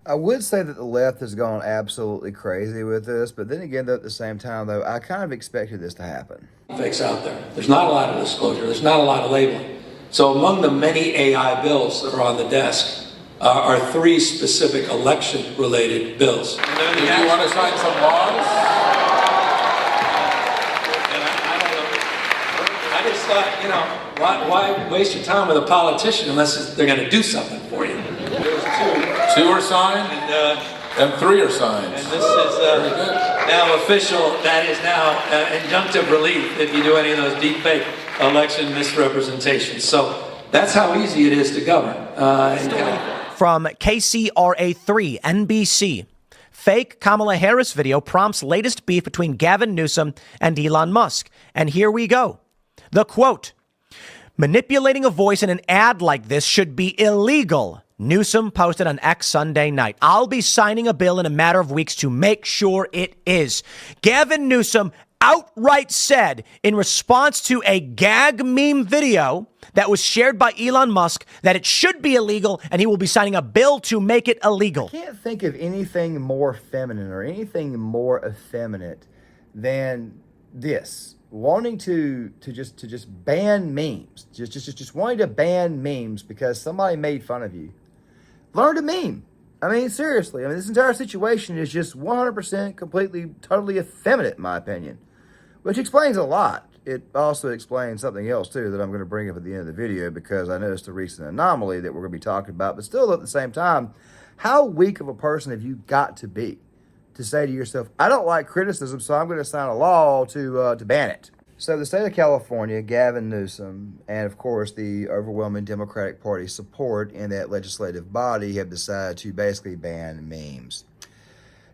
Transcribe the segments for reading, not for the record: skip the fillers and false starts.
I would say that the left has gone absolutely crazy with this, but then again, though, at the same time, though, I kind of expected this to happen. Fakes out there. There's not a lot of disclosure. There's not a lot of labeling. So among the many AI bills that are on the desk are 3 specific election-related bills. Do you want to sign some laws? I just thought, why waste your time with a politician unless they're going to do something for you? There's 2. 2 are signed, and 3 are signed. And this is now official. That is now injunctive relief if you do any of those deep fake election misrepresentations. So that's how easy it is to govern. From KCRA3 NBC. Fake Kamala Harris video prompts latest beef between Gavin Newsom and Elon Musk. And here we go. The quote, manipulating a voice in an ad like this should be illegal. Newsom posted on X Sunday night. I'll be signing a bill in a matter of weeks to make sure it is. Gavin Newsom outright said in response to a gag meme video that was shared by Elon Musk that it should be illegal and he will be signing a bill to make it illegal. I can't think of anything more feminine or anything more effeminate than this. Wanting to just ban memes. Just wanting to ban memes because somebody made fun of you. Learn to meme. I mean, seriously. I mean, this entire situation is just 100% completely, totally effeminate, in my opinion. Which explains a lot. It also explains something else, too, that I'm going to bring up at the end of the video because I noticed a recent anomaly that we're going to be talking about. But still, at the same time, how weak of a person have you got to be to say to yourself, I don't like criticism, so I'm going to sign a law to ban it? So the state of California, Gavin Newsom, and of course the overwhelming Democratic Party support in that legislative body have decided to basically ban memes.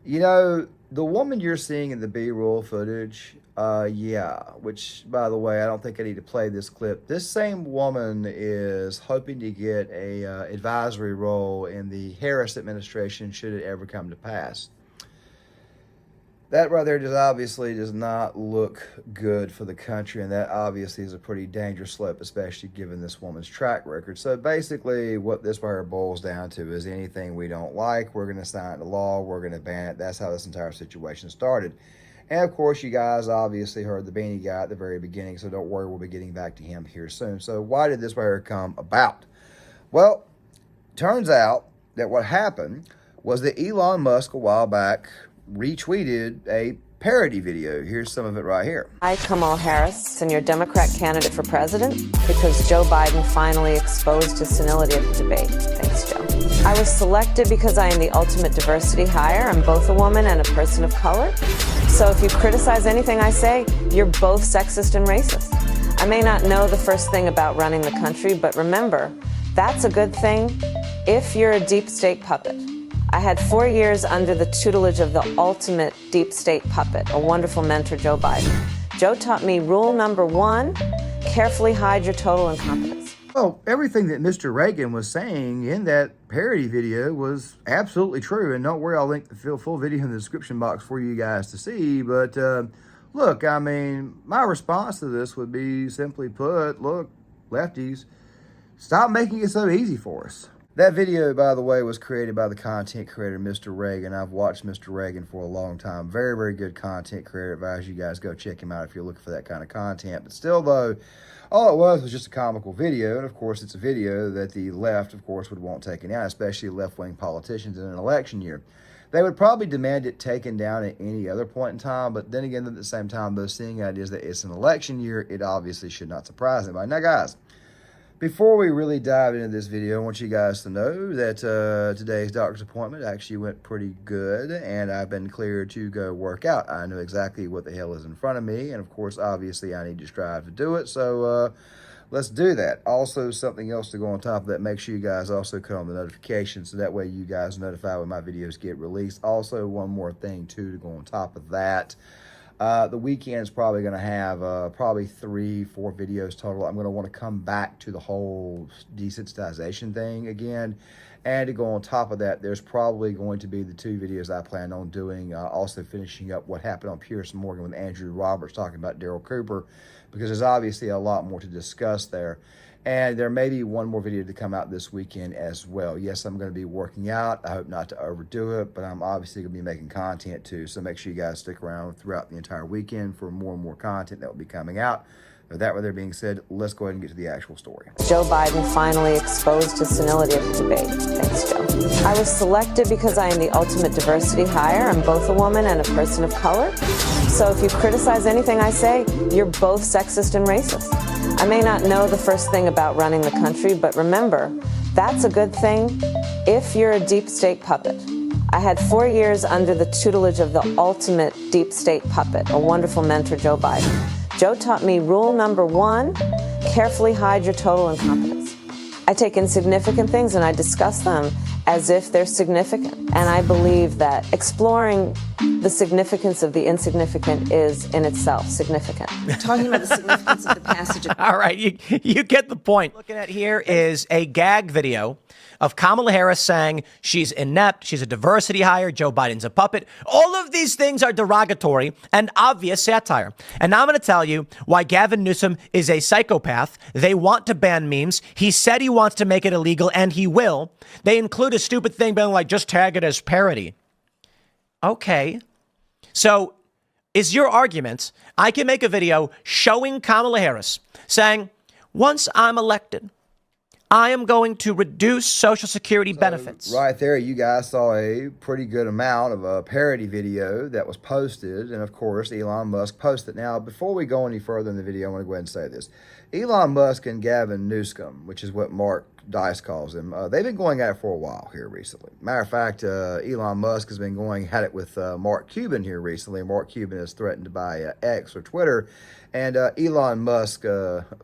You know, the woman you're seeing in the B-roll footage, which, by the way, I don't think I need to play this clip. This same woman is hoping to get a advisory role in the Harris administration should it ever come to pass. That right there just obviously does not look good for the country, and that obviously is a pretty dangerous slope, especially given this woman's track record. So basically what this right here boils down to is anything we don't like, we're going to sign into law, we're going to ban it. That's how this entire situation started. And of course, you guys obviously heard the beanie guy at the very beginning, so don't worry, we'll be getting back to him here soon. So why did this right here come about? Well, turns out that what happened was that Elon Musk a while back retweeted a parody video. Here's some of it right here. Hi, Kamala Harris, and your Democrat candidate for president, because Joe Biden finally exposed his senility at the debate. Thanks, Joe. I was selected because I am the ultimate diversity hire. I'm both a woman and a person of color. So if you criticize anything I say, you're both sexist and racist. I may not know the first thing about running the country, but remember, that's a good thing if you're a deep state puppet. I had 4 years under the tutelage of the ultimate deep state puppet, a wonderful mentor, Joe Biden. Joe taught me rule number 1, carefully hide your total incompetence. Well, everything that Mr. Reagan was saying in that parody video was absolutely true. And don't worry, I'll link the full video in the description box for you guys to see. But look, I mean, my response to this would be simply put, look, lefties, stop making it so easy for us. That video, by the way, was created by the content creator, Mr. Reagan. I've watched Mr. Reagan for a long time. Very, very good content creator. Advise you guys go check him out if you're looking for that kind of content. But still, though, all it was just a comical video. And, of course, it's a video that the left, of course, would want taken down, especially left-wing politicians in an election year. They would probably demand it taken down at any other point in time. But then again, at the same time, though, seeing it is that it's an election year, it obviously should not surprise anybody. Now, guys, before we really dive into this video, I want you guys to know that today's doctor's appointment actually went pretty good, and I've been cleared to go work out. I know exactly what the hell is in front of me, and of course, obviously, I need to strive to do it, so let's do that. Also, something else to go on top of that, make sure you guys also click on the notifications, so that way you guys are notified when my videos get released. Also, one more thing, too, to go on top of that. The weekend's probably going to have probably 3-4 videos total. I'm going to want to come back to the whole desensitization thing again. And to go on top of that, there's probably going to be the 2 videos I plan on doing, also finishing up what happened on Pierce Morgan with Andrew Roberts talking about Daryl Cooper, because there's obviously a lot more to discuss there. And there may be one more video to come out this weekend as well. Yes, I'm going to be working out. I hope not to overdo it, but I'm obviously going to be making content too. So make sure you guys stick around throughout the entire weekend for more and more content that will be coming out. With that being said, let's go ahead and get to the actual story. Joe Biden finally exposed his senility at the debate. Thanks, Joe. I was selected because I am the ultimate diversity hire. I'm both a woman and a person of color. So if you criticize anything I say, you're both sexist and racist. I may not know the first thing about running the country, but remember, that's a good thing if you're a deep state puppet. I had 4 years under the tutelage of the ultimate deep state puppet, a wonderful mentor, Joe Biden. Joe taught me rule number 1, carefully hide your total incompetence. I take insignificant things and I discuss them as if they're significant. And I believe that exploring the significance of the insignificant is in itself significant. Talking about the significance of the passage of... All right, you get the point. Looking at here is a gag video of Kamala Harris saying she's inept, she's a diversity hire, Joe Biden's a puppet. All of these things are derogatory and obvious satire. And now I'm going to tell you why Gavin Newsom is a psychopath. They want to ban memes. He said he wants to make it illegal, and he will. They include a stupid thing being like, just tag it as parody. Okay. So is your argument, I can make a video showing Kamala Harris saying, once I'm elected, I am going to reduce Social Security benefits. Right there, you guys saw a pretty good amount of a parody video that was posted. And of course, Elon Musk posted. Now, before we go any further in the video, I want to go ahead and say this. Elon Musk and Gavin Newsom, which is what Mark Dice calls him, they've been going at it for a while here recently. Matter of fact, Elon Musk has been going at it with Mark Cuban here recently. Mark Cuban is threatened to buy X or Twitter. And Elon Musk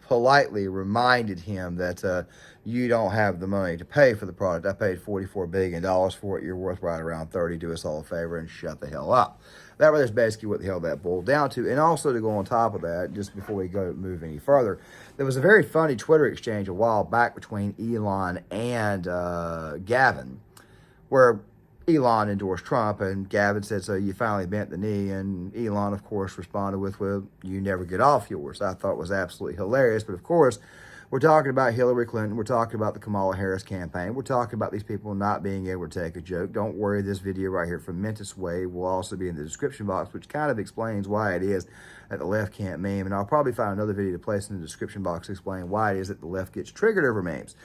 politely reminded him that you don't have the money to pay for the product. I paid $44 billion for it. You're worth right around 30. Do us all a favor and shut the hell up. That was basically what the hell that boiled down to. And also to go on top of that, just before we move any further, there was a very funny Twitter exchange a while back between Elon and Gavin, where Elon endorsed Trump and Gavin said, so you finally bent the knee. And Elon, of course, responded with, well, you never get off yours. I thought it was absolutely hilarious. But of course, we're talking about Hillary Clinton. We're talking about the Kamala Harris campaign. We're talking about these people not being able to take a joke. Don't worry, this video right here from Mentus will also be in the description box, which kind of explains why it is that the left can't meme. And I'll probably find another video to place in the description box to explain why it is that the left gets triggered over memes.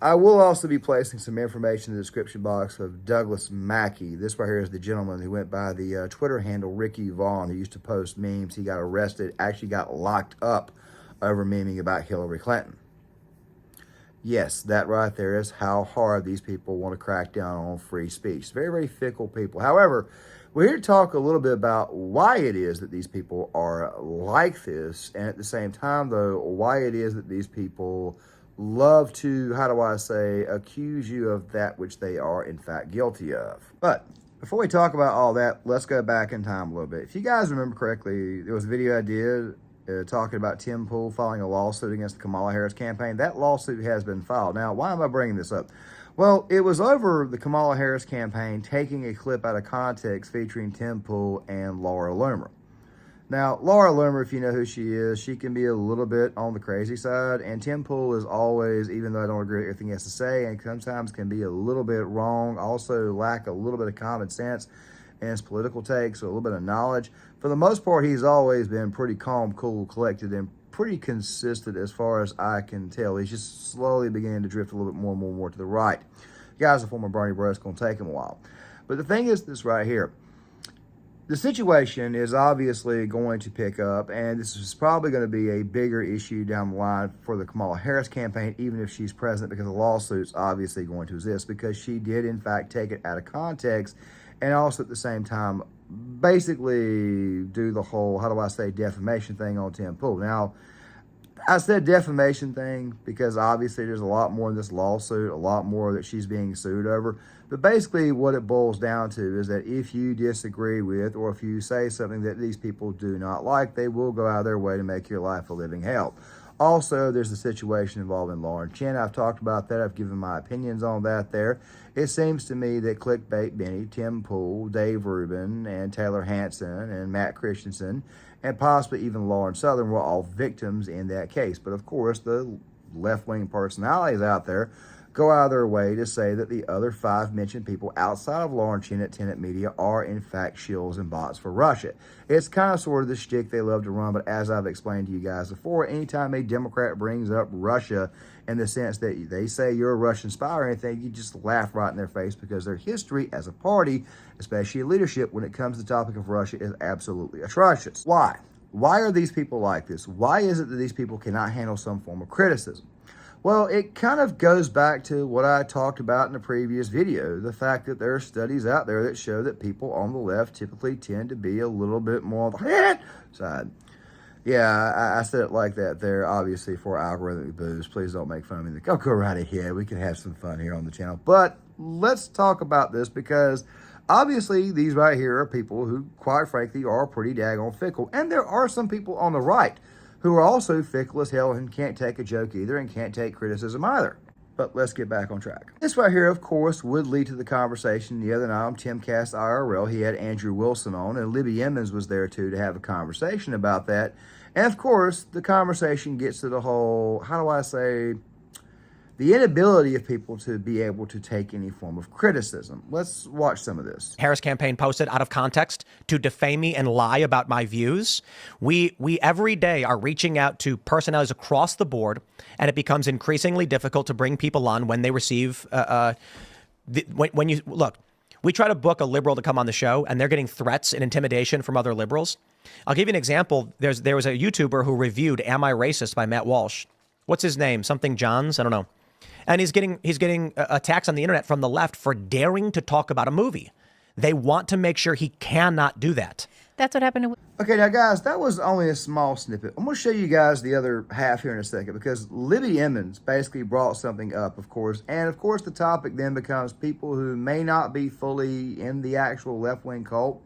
I will also be placing some information in the description box of Douglas Mackey. This right here is the gentleman who went by the Twitter handle Ricky Vaughn, who used to post memes. He got arrested, actually got locked up over memeing about Hillary Clinton. Yes, that right there is how hard these people want to crack down on free speech. Very, very fickle people. However, we're here to talk a little bit about why it is that these people are like this, and at the same time, though, why it is that these people love to, how do I say, accuse you of that which they are, in fact, guilty of. But before we talk about all that, let's go back in time a little bit. If you guys remember correctly, there was a video I did talking about Tim Pool filing a lawsuit against the Kamala Harris campaign. That lawsuit has been filed. Now, why am I bringing this up? Well, it was over the Kamala Harris campaign taking a clip out of context featuring Tim Pool and Laura Loomer. Now, Laura Loomer, if you know who she is, she can be a little bit on the crazy side, and Tim Pool is always, even though I don't agree with everything he has to say, and sometimes can be a little bit wrong, also lack a little bit of common sense in his political takes, or a little bit of knowledge. For the most part, he's always been pretty calm, cool, collected, and pretty consistent as far as I can tell. He's just slowly beginning to drift a little bit more and more and more to the right. The guy's a former Bernie bro. It's going to take him a while. But the thing is this right here. The situation is obviously going to pick up, and this is probably going to be a bigger issue down the line for the Kamala Harris campaign, even if she's president, because the lawsuit's obviously going to exist, because she did, in fact, take it out of context, and also at the same time, basically do the whole, how do I say, defamation thing on Tim Pool. Now, I said defamation thing because obviously there's a lot more in this lawsuit, a lot more that she's being sued over. But basically what it boils down to is that if you disagree with, or if you say something that these people do not like, they will go out of their way to make your life a living hell. Also, there's the situation involving Lauren Chin. I've talked about that. I've given my opinions on that there. It seems to me that Clickbait Benny, Tim Pool, Dave Rubin, and Taylor Hanson, and Matt Christensen, and possibly even Lauren Southern were all victims in that case. But of course, the left-wing personalities out there go out of their way to say that the other 5 mentioned people outside of large tenet media are in fact shills and bots for Russia. It's kind of sort of the shtick they love to run, but as I've explained to you guys before, anytime a Democrat brings up Russia in the sense that they say you're a Russian spy or anything, you just laugh right in their face, because their history as a party, especially leadership, when it comes to the topic of Russia, is absolutely atrocious. Why? Why are these people like this? Why is it that these people cannot handle some form of criticism? Well, it kind of goes back to what I talked about in the previous video, the fact that there are studies out there that show that people on the left typically tend to be a little bit more on the side. Yeah, I said it like that there, obviously, for algorithmic boost. Please don't make fun of me. Go right ahead. We can have some fun here on the channel. But let's talk about this, because obviously these right here are people who, quite frankly, are pretty daggone fickle. And there are some people on the right who are also fickle as hell and can't take a joke either and can't take criticism either. But let's get back on track. This right here, of course, would lead to the conversation the other night on Timcast IRL. He had Andrew Wilson on, and Libby Emmons was there too to have a conversation about that. And of course, the conversation gets to the whole, how do I say, the inability of people to be able to take any form of criticism. Let's watch some of this. Harris campaign posted out of context to defame me and lie about my views. We every day are reaching out to personalities across the board, and it becomes increasingly difficult to bring people on when they receive, when you, look, we try to book a liberal to come on the show, and they're getting threats and intimidation from other liberals. I'll give you an example. There was a YouTuber who reviewed Am I Racist by Matt Walsh. What's his name? Something Johns? I don't know. And he's getting attacks on the internet from the left for daring to talk about a movie. They want to make sure he cannot do that. That's what happened to... Okay, now guys, that was only a small snippet. I'm going to show you guys the other half here in a second, because Libby Emmons basically brought something up, of course. And of course, the topic then becomes people who may not be fully in the actual left-wing cult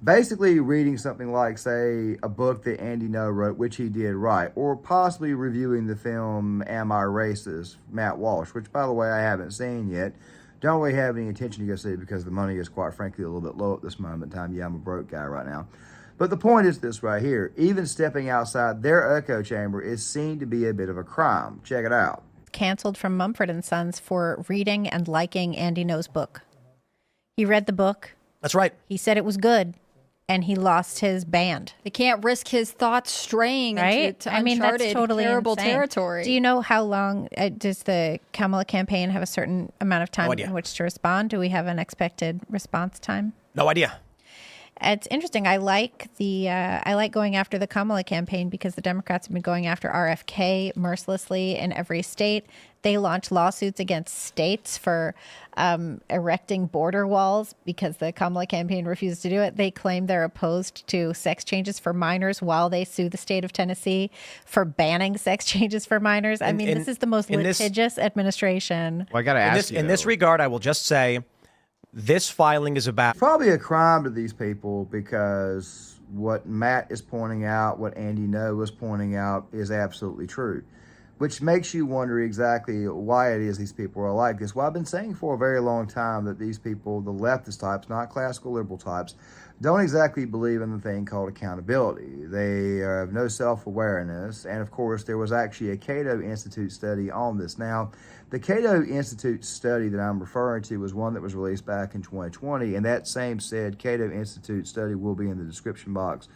basically reading something like, say, a book that Andy No wrote, which he did right, or possibly reviewing the film Am I Racist, Matt Walsh, which, by the way, I haven't seen yet. Don't really have any intention to go see it because the money is, quite frankly, a little bit low at this moment in time. Yeah, I'm a broke guy right now. But the point is this right here. Even stepping outside their echo chamber is seen to be a bit of a crime. Check it out. Canceled from Mumford & Sons for reading and liking Andy No's book. He read the book. That's right. He said it was good, and he lost his band. They can't risk his thoughts straying Right? into I mean, that's uncharted, totally terrible insane. territory. Do you know how long does the Kamala campaign have a certain amount of time in which to respond? Do we have an expected response time? No idea. It's interesting. I like going after the Kamala campaign because the Democrats have been going after RFK mercilessly in every state. They launched lawsuits against states for erecting border walls because the Kamala campaign refuses to do it. They claim they're opposed to sex changes for minors while they sue the state of Tennessee for banning sex changes for minors. I mean, this is the most litigious administration. Well, I got to ask you, in this regard, I will just say this filing is about probably a crime to these people, because what Matt is pointing out, what Andy No was pointing out, is absolutely true, which makes you wonder exactly why it is these people are like this. Well, I've been saying for a very long time that these people, the leftist types, not classical liberal types, don't exactly believe in the thing called accountability. They have no self-awareness. And of course, there was actually a Cato Institute study on this. Now, the Cato Institute study that I'm referring to was one that was released back in 2020. And that same said Cato Institute study will be in the description box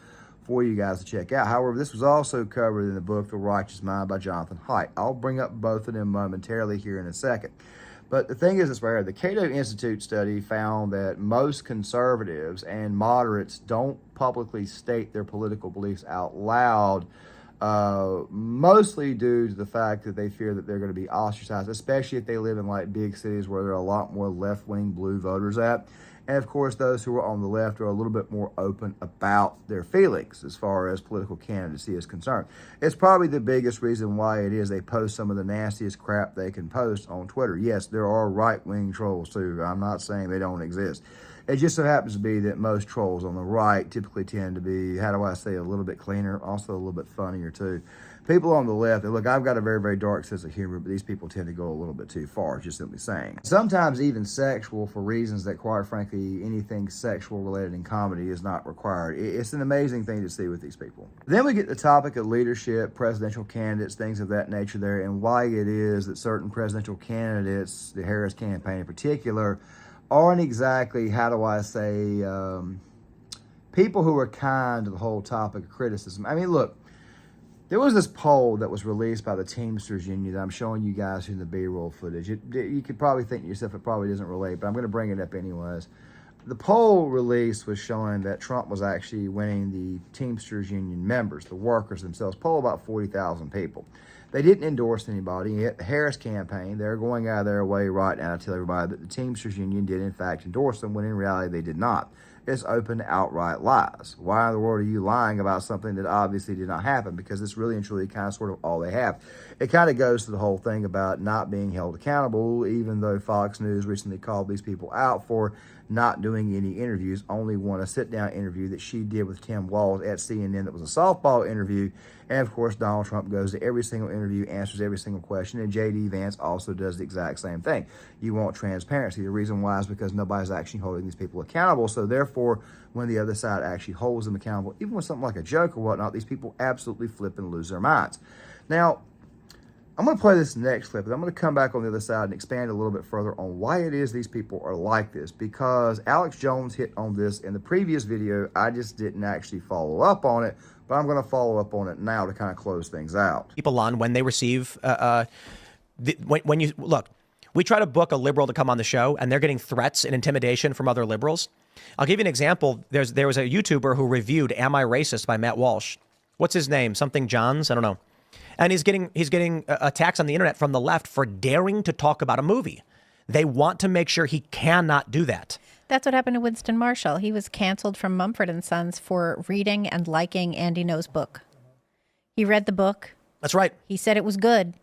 for you guys to check out. However, this was also covered in the book The Righteous Mind by Jonathan Haidt. I'll bring up both of them momentarily here in a second. But the thing is this right here, the Cato Institute study found that most conservatives and moderates don't publicly state their political beliefs out loud, mostly due to the fact that they fear that they're going to be ostracized, especially if they live in like big cities where there are a lot more left-wing blue voters at. And of course, those who are on the left are a little bit more open about their feelings as far as political candidacy is concerned. It's probably the biggest reason why it is they post some of the nastiest crap they can post on Twitter. Yes, there are right-wing trolls too. I'm not saying they don't exist. It just so happens to be that most trolls on the right typically tend to be, how do I say, a little bit cleaner, also a little bit funnier too. people on the left, and look, I've got a very, very dark sense of humor, but these people tend to go a little bit too far, just simply saying. Sometimes even sexual, for reasons that, quite frankly, anything sexual related in comedy is not required. It's an amazing thing to see with these people. Then we get the topic of leadership, presidential candidates, things of that nature there, and why it is that certain presidential candidates, the Harris campaign in particular, aren't exactly, how do I say, people who are kind to the whole topic of criticism. I mean, look, there was this poll that was released by the Teamsters Union that I'm showing you guys in the B-roll footage. You could probably think to yourself it probably doesn't relate, but I'm going to bring it up anyways. The poll release was showing that Trump was actually winning the Teamsters Union members, the workers themselves, poll about 40,000 people. They didn't endorse anybody, yet the Harris campaign, they're going out of their way right now to tell everybody that the Teamsters Union did in fact endorse them, when in reality they did not. It's open outright lies. Why in the world are you lying about something that obviously did not happen? Because it's really and truly kind of sort of all they have. It kind of goes to the whole thing about not being held accountable, even though Fox News recently called these people out for not doing any interviews, only one a sit-down interview that she did with Tim Walz at CNN that was a softball interview. And of course, Donald Trump goes to every single interview, answers every single question, and J.D. Vance also does the exact same thing. You want transparency. The reason why is because nobody's actually holding these people accountable. So therefore, when the other side actually holds them accountable, even with something like a joke or whatnot, these people absolutely flip and lose their minds. Now, I'm going to play this next clip, and I'm going to come back on the other side and expand a little bit further on why it is these people are like this, because Alex Jones hit on this in the previous video. I just didn't actually follow up on it, but I'm going to follow up on it now to kind of close things out. People on when they receive, when you look, we try to book a liberal to come on the show, and they're getting threats and intimidation from other liberals. I'll give you an example. There was a YouTuber who reviewed "Am I Racist" by Matt Walsh. What's his name? Something Johns? I don't know. And he's getting attacks on the internet from the left for daring to talk about a movie. They want to make sure he cannot do that. That's what happened to Winston Marshall. He was canceled from Mumford & Sons for reading and liking Andy Ngo's book. He read the book. That's right. He said it was good,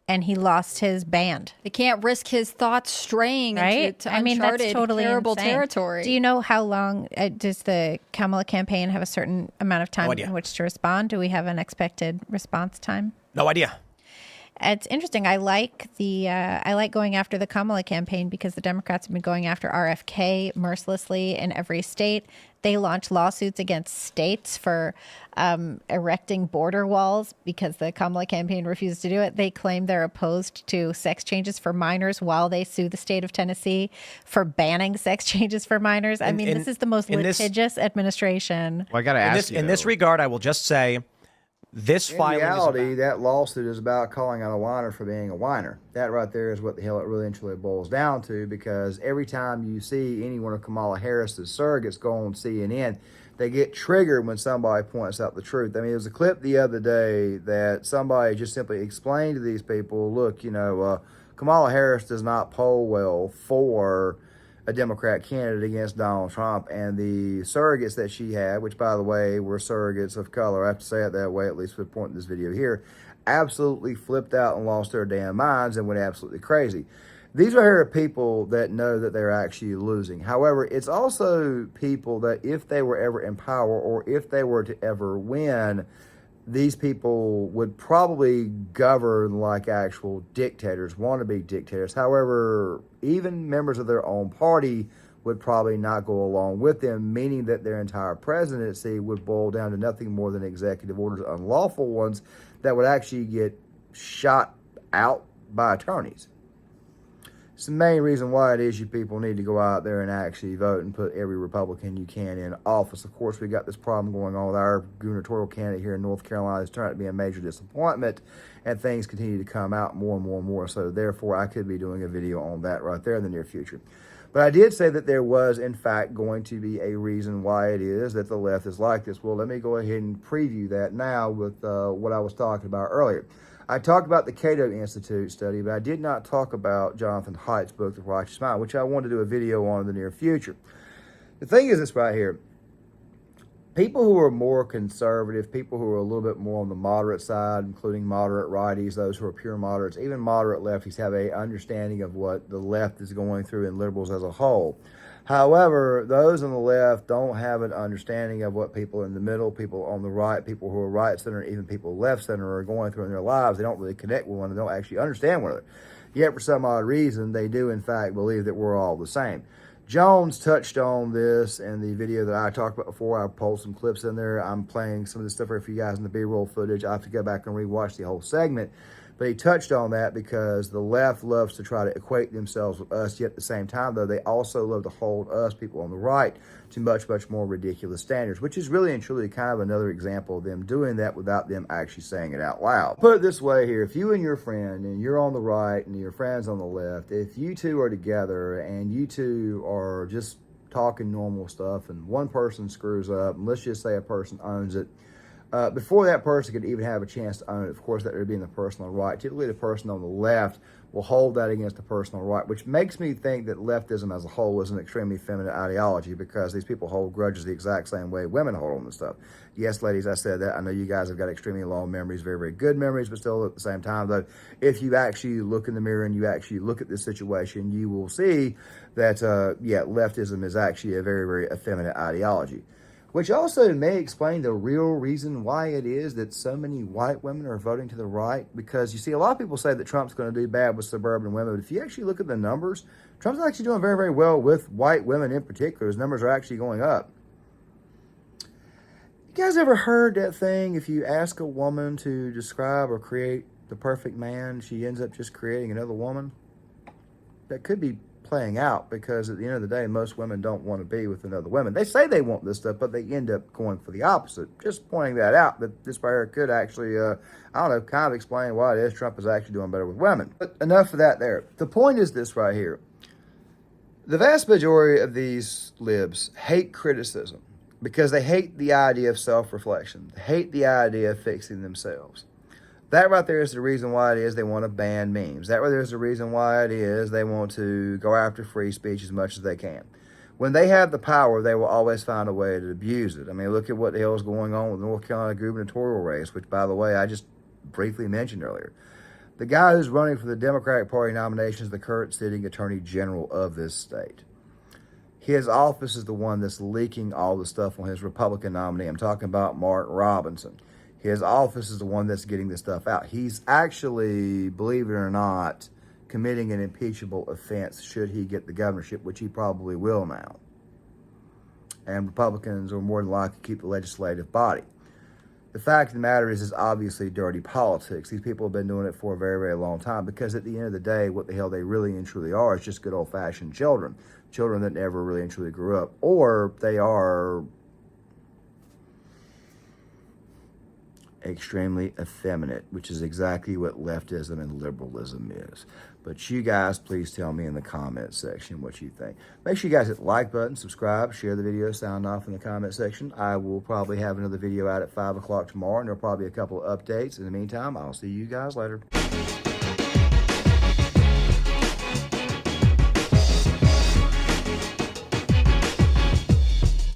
and he lost his band. They can't risk his thoughts straying into uncharted, that's totally terrible insane. territory. Do you know how long does the Kamala campaign have a certain amount of time in which to respond? Do we have an expected response time? No idea. It's interesting. I like going after the Kamala campaign because the Democrats have been going after RFK mercilessly in every state. They launched lawsuits against states for erecting border walls because the Kamala campaign refuses to do it. They claim they're opposed to sex changes for minors while they sue the state of Tennessee for banning sex changes for minors. I mean, this is the most litigious administration. Well, I got to ask you. In this regard, I will just say, this filing in reality, that lawsuit is about calling out a whiner for being a whiner. That right there is what the hell it really and truly boils down to, because every time you see any one of Kamala Harris's surrogates go on CNN, they get triggered when somebody points out the truth. I mean, there was a clip the other day that somebody just simply explained to these people, look, Kamala Harris does not poll well for a Democrat candidate against Donald Trump, and the surrogates that she had, which by the way were surrogates of color, I have to say it that way, at least for the point in this video here, absolutely flipped out and lost their damn minds and went absolutely crazy. These are here people that know that they're actually losing. However, it's also people that if they were ever in power, or if they were to ever win, these people would probably govern like actual dictators, wannabe dictators. However, even members of their own party would probably not go along with them, meaning that their entire presidency would boil down to nothing more than executive orders, unlawful ones, that would actually get shot out by attorneys. It's the main reason why it is you people need to go out there and actually vote and put every Republican you can in office. Of course, we got this problem going on with our gubernatorial candidate here in North Carolina. It's turned out to be a major disappointment, and things continue to come out more and more and more. So therefore, I could be doing a video on that right there in the near future. But I did say that there was, in fact, going to be a reason why it is that the left is like this. Well, let me go ahead and preview that now with what I was talking about earlier. I talked about the Cato Institute study, but I did not talk about Jonathan Haidt's book, The Righteous Mind, which I want to do a video on in the near future. The thing is this right here. people who are more conservative, people who are a little bit more on the moderate side, including moderate righties, those who are pure moderates, even moderate lefties have a understanding of what the left is going through and liberals as a whole. However, those on the left don't have an understanding of what people in the middle, people on the right, people who are right center, even people left center are going through in their lives. They don't really connect with one another, don't actually understand one another. Yet for some odd reason, they do in fact believe that we're all the same. Jones touched on this in the video that I talked about before. I pulled some clips in there. I'm playing some of this stuff for you guys in the B-roll footage. I have to go back and rewatch the whole segment. But he touched on that because the left loves to try to equate themselves with us, yet at the same time, though, they also love to hold us, people on the right, to much, much more ridiculous standards, which is really and truly kind of another example of them doing that without them actually saying it out loud. Put it this way here, if you and your friend, and you're on the right and your friend's on the left, if you two are together and you two are just talking normal stuff and one person screws up, and let's just say a person owns it, before that person could even have a chance to own it, of course, that would be in the person on the right. Typically, the person on the left will hold that against the person on the right, which makes me think that leftism as a whole is an extremely feminine ideology because these people hold grudges the exact same way women hold on this stuff. Yes, ladies, I said that. I know you guys have got extremely long memories, very, very good memories, but still at the same time, though, if you actually look in the mirror and you actually look at this situation, you will see that, yeah, leftism is actually a very, very effeminate ideology. Which also may explain the real reason why it is that so many white women are voting to the right. Because you see, a lot of people say that Trump's going to do bad with suburban women. But if you actually look at the numbers, Trump's actually doing very, very well with white women in particular. His numbers are actually going up. You guys ever heard that thing? If you ask a woman to describe or create the perfect man, she ends up just creating another woman? That could be playing out because at the end of the day, most women don't want to be with another woman. They say they want this stuff, but they end up going for the opposite. Just pointing that out, that this right here could actually, I don't know, kind of explain why it is Trump is actually doing better with women. But enough of that there. The point is this right here. The vast majority of these libs hate criticism because they hate the idea of self-reflection. They hate the idea of fixing themselves. That right there is the reason why it is they want to ban memes. That right there is the reason why it is they want to go after free speech as much as they can. When they have the power, they will always find a way to abuse it. I mean, look at what the hell is going on with the North Carolina gubernatorial race, which, by the way, I just briefly mentioned earlier. The guy who's running for the Democratic Party nomination is the current sitting attorney general of this state. His office is the one that's leaking all the stuff on his Republican nominee. I'm talking about Mark Robinson. His office is the one that's getting this stuff out. He's actually, believe it or not, committing an impeachable offense should he get the governorship, which he probably will now. And Republicans are more than likely to keep the legislative body. The fact of the matter is obviously dirty politics. These people have been doing it for a very, very long time because at the end of the day, what the hell they really and truly are is just good old-fashioned children. Children that never really and truly grew up. Or they are extremely effeminate, which is exactly what leftism and liberalism is. But you guys, please tell me in the comment section what you think. Make sure you guys hit the like button, subscribe, share the video, sound off in the comment section. I will probably have another video out at 5 o'clock tomorrow, and there'll probably be a couple of updates. In the meantime, I'll see you guys later.